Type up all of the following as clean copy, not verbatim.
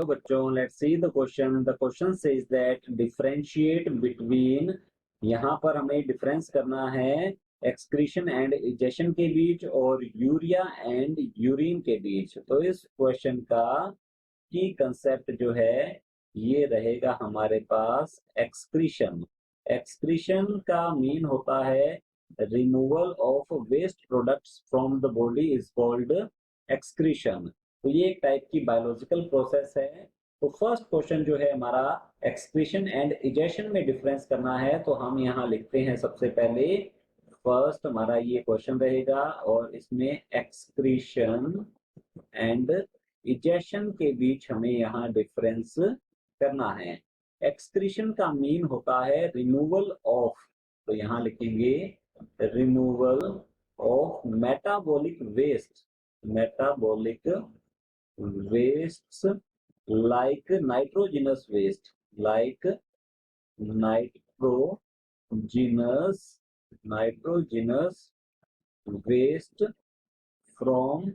So बच्चों, let's see the question. The question says that differentiate between, यहाँ पर हमें डिफरेंस करना है एक्सक्रीशन एंड इजेशन के बीच और यूरिया एंड यूरिन के बीच। तो इस क्वेश्चन का की कंसेप्ट जो है ये रहेगा हमारे पास एक्सक्रीशन। एक्सक्रीशन का मीन होता है removal of waste products from the body is called excretion. तो ये एक टाइप की बायोलॉजिकल प्रोसेस है। तो फर्स्ट क्वेश्चन जो है हमारा एक्सक्रीशन एंड इजेशन में डिफरेंस करना है, तो हम यहाँ लिखते हैं सबसे पहले फर्स्ट हमारा ये क्वेश्चन रहेगा और इसमें एक्सक्रीशन एंड इजेशन के बीच हमें यहाँ डिफरेंस करना है। एक्सक्रीशन का मीन होता है रिमूवल ऑफ, तो यहाँ लिखेंगे removal of metabolic waste, metabolic wastes like nitrogenous waste, like nitrogenous waste from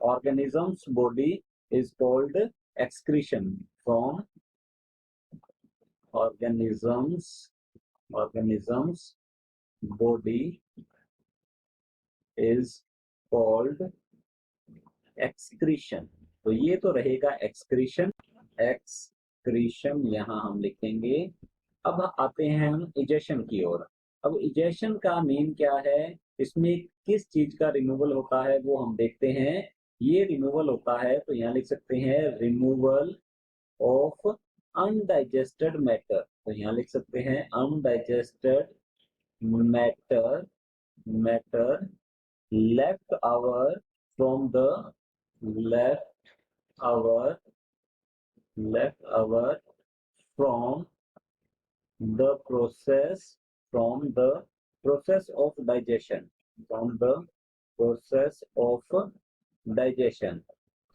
organism's body is called excretion from organisms body is called excretion. तो ये तो रहेगा एक्सक्रीशन, एक्सक्रीशन यहाँ हम लिखेंगे। अब आते हैं हम इजेशन की ओर। अब इजेशन का मीन क्या है, इसमें किस चीज का रिमूवल होता है वो हम देखते हैं। ये रिमूवल होता है, तो यहाँ लिख सकते हैं रिमूवल ऑफ अनडाइजेस्टेड मैटर, तो यहाँ लिख सकते हैं undigested matter left over from the left over from the process of digestion, from the process of digestion।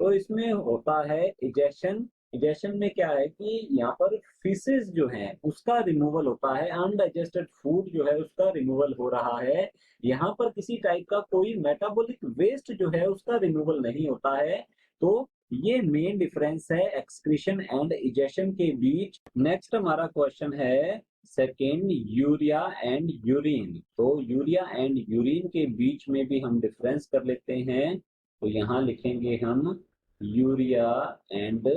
तो इसमें होता है इजेशन। इजेशन में क्या है कि यहाँ पर फिशेज जो हैं उसका रिमूवल होता है, अनडाइजेस्टेड फूड जो है उसका रिमूवल हो रहा है। यहाँ पर किसी टाइप का कोई मेटाबॉलिक वेस्ट जो है उसका रिमूवल नहीं होता है। तो ये मेन डिफरेंस है एक्सक्रीशन एंड इजेशन के बीच। नेक्स्ट हमारा क्वेश्चन है सेकेंड, यूरिया एंड यूरिन। तो यूरिया एंड यूरिन के बीच में भी हम डिफरेंस कर लेते हैं। तो यहाँ लिखेंगे हम यूरिया एंड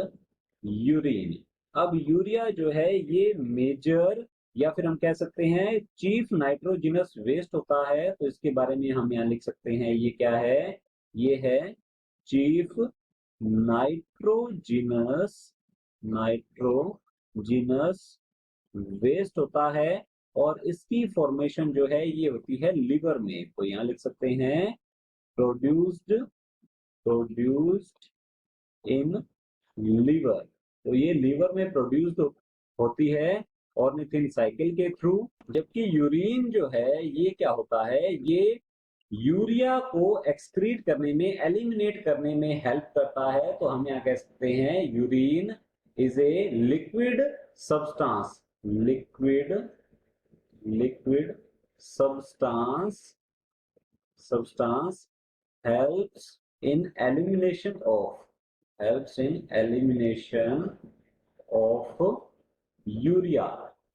यूरिन। अब यूरिया जो है ये मेजर या फिर हम कह सकते हैं चीफ नाइट्रोजिनस वेस्ट होता है। तो इसके बारे में हम यहाँ लिख सकते हैं ये क्या है, ये है चीफ नाइट्रोजिनस वेस्ट होता है और इसकी फॉर्मेशन जो है ये होती है लिवर में। तो यहाँ लिख सकते हैं प्रोड्यूस्ड इन लिवर। तो ये लिवर में प्रोड्यूस्ड होती है ऑर्निथिन साइकिल के थ्रू। जबकि यूरिन जो है ये क्या होता है, ये यूरिया को एक्सक्रीट करने में, एलिमिनेट करने में हेल्प करता है। तो हम यहाँ कह सकते हैं urine is a liquid substance, liquid substance helps in elimination of urea.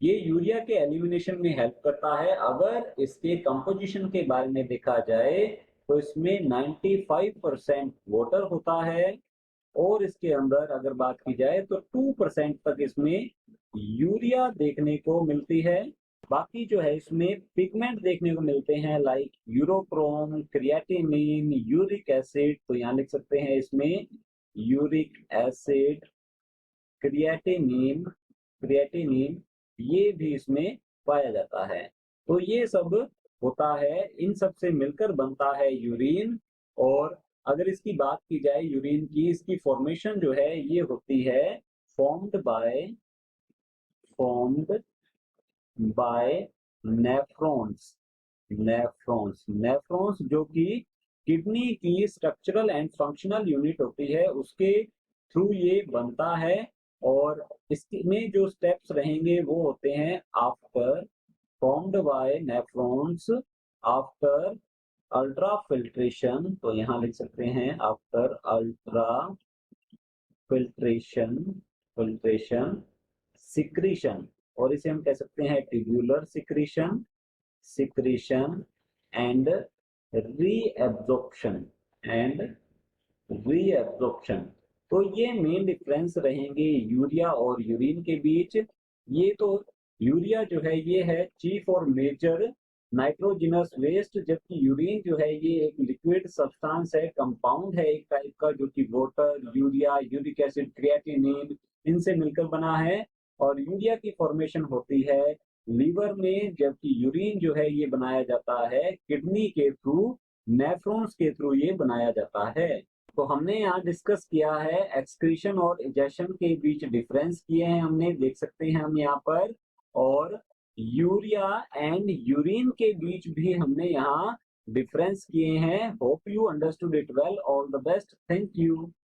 ये यूरिया के एलिमिनेशन में हेल्प करता है। अगर इसके कंपोजिशन के बारे में देखा जाए तो इसमें 95% वाटर होता है और इसके अंदर अगर बात की जाए तो 2% तक इसमें यूरिया देखने को मिलती है। बाकी जो है इसमें पिगमेंट देखने को मिलते हैं like urochrome, creatinine, uric acid. तो यहाँ लिख सकते हैं इसमें यूरिक एसिड, क्रिएटिनिन ये भी इसमें पाया जाता है। तो ये सब होता है, इन सब से मिलकर बनता है यूरिन। और अगर इसकी बात की जाए यूरिन की, इसकी फॉर्मेशन जो है ये होती है फॉर्म्ड बाय नेफ्रॉन्स जो कि किडनी की स्ट्रक्चरल एंड फंक्शनल यूनिट होती है, उसके थ्रू ये बनता है। और इसमें जो स्टेप्स रहेंगे वो होते हैं after formed by nephrons after ultra filtration. तो यहाँ लिख सकते हैं after ultra filtration, filtration, secretion, और इसे हम कह सकते हैं tubular secretion, secretion and reabsorption, and reabsorption. तो ये मेन डिफरेंस रहेंगे यूरिया और यूरिन के बीच। ये तो यूरिया जो है ये है चीफ और मेजर नाइट्रोजिनस वेस्ट, जबकि यूरिन जो है ये एक लिक्विड सब्सटेंस है, कंपाउंड है एक टाइप का, जो कि water, urea, uric acid, creatinine इनसे मिलकर बना है। और यूरिया की फॉर्मेशन होती है लीवर में, जबकि यूरिन जो है ये बनाया जाता है किडनी के थ्रू, नेफ्रॉन्स के थ्रू ये बनाया जाता है। तो हमने यहाँ डिस्कस किया है एक्सक्रीशन और इजेशन के बीच डिफरेंस किए हैं हमने, देख सकते हैं हम यहाँ पर। और यूरिया एंड यूरिन के बीच भी हमने यहाँ डिफरेंस किए हैं। Hope you understood it well. All the best, thank you.